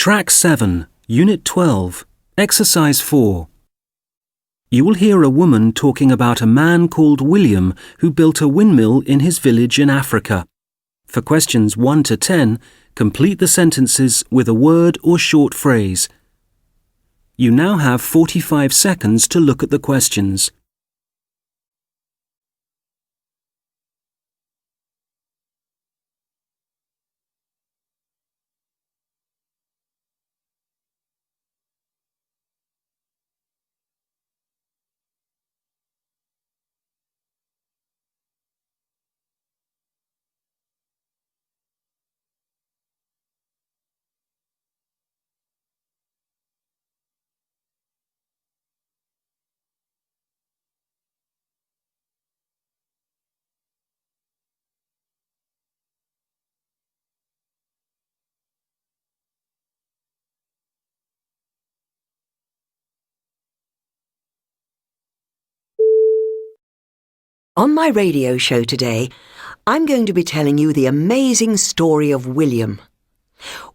Track 7, Unit 12, Exercise 4. You will hear a woman talking about a man called William who built a windmill in his village in Africa. For questions 1 to 10, complete the sentences with a word or short phrase. You now have 45 seconds to look at the questions. On my radio show today, I'm going to be telling you the amazing story of William.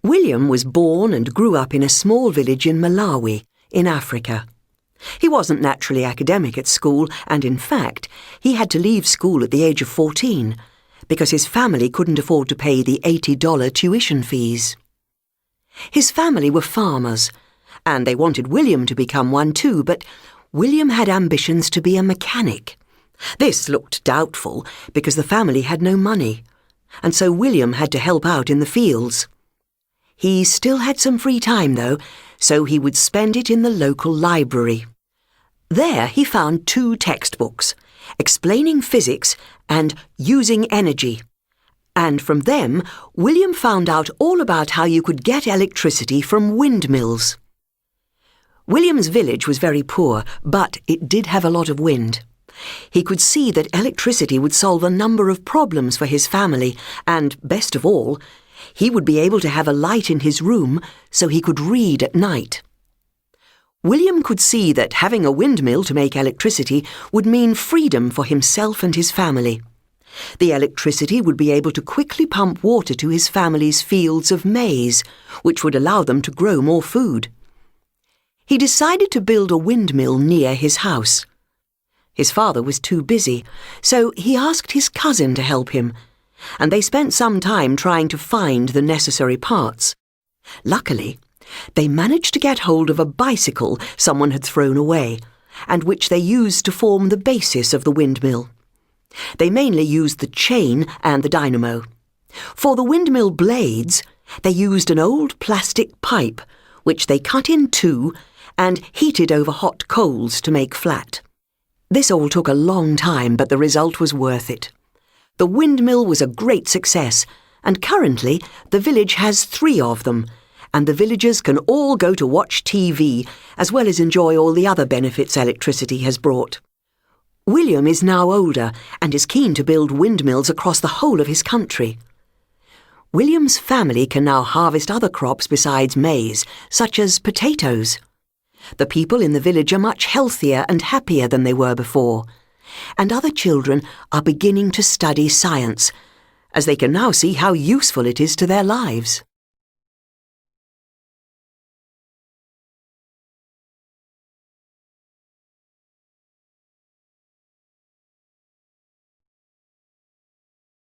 William was born and grew up in a small village in Malawi, in Africa. He wasn't naturally academic at school, and in fact, he had to leave school at the age of 14 because his family couldn't afford to pay the $80 tuition fees. His family were farmers, and they wanted William to become one too, but William had ambitions to be a mechanic. This looked doubtful because the family had no money, and so William had to help out in the fields. He still had some free time, though, so he would spend it in the local library. There he found 2 textbooks, Explaining Physics and Using Energy. And from them, William found out all about how you could get electricity from windmills. William's village was very poor, but it did have a lot of wind. He could see that electricity would solve a number of problems for his family, and, best of all, he would be able to have a light in his room so he could read at night. William could see that having a windmill to make electricity would mean freedom for himself and his family. The electricity would be able to quickly pump water to his family's fields of maize, which would allow them to grow more food. He decided to build a windmill near his house. His father was too busy, so he asked his cousin to help him, and they spent some time trying to find the necessary parts. Luckily, they managed to get hold of a bicycle someone had thrown away, and which they used to form the basis of the windmill. They mainly used the chain and the dynamo. For the windmill blades, they used an old plastic pipe, which they cut in 2 and heated over hot coals to make flat. This all took a long time, but the result was worth it. The windmill was a great success, and currently the village has 3 of them, and the villagers can all go to watch TV, as well as enjoy all the other benefits electricity has brought. William is now older and is keen to build windmills across the whole of his country. William's family can now harvest other crops besides maize, such as potatoes. The people in the village are much healthier and happier than they were before, and other children are beginning to study science, as they can now see how useful it is to their lives.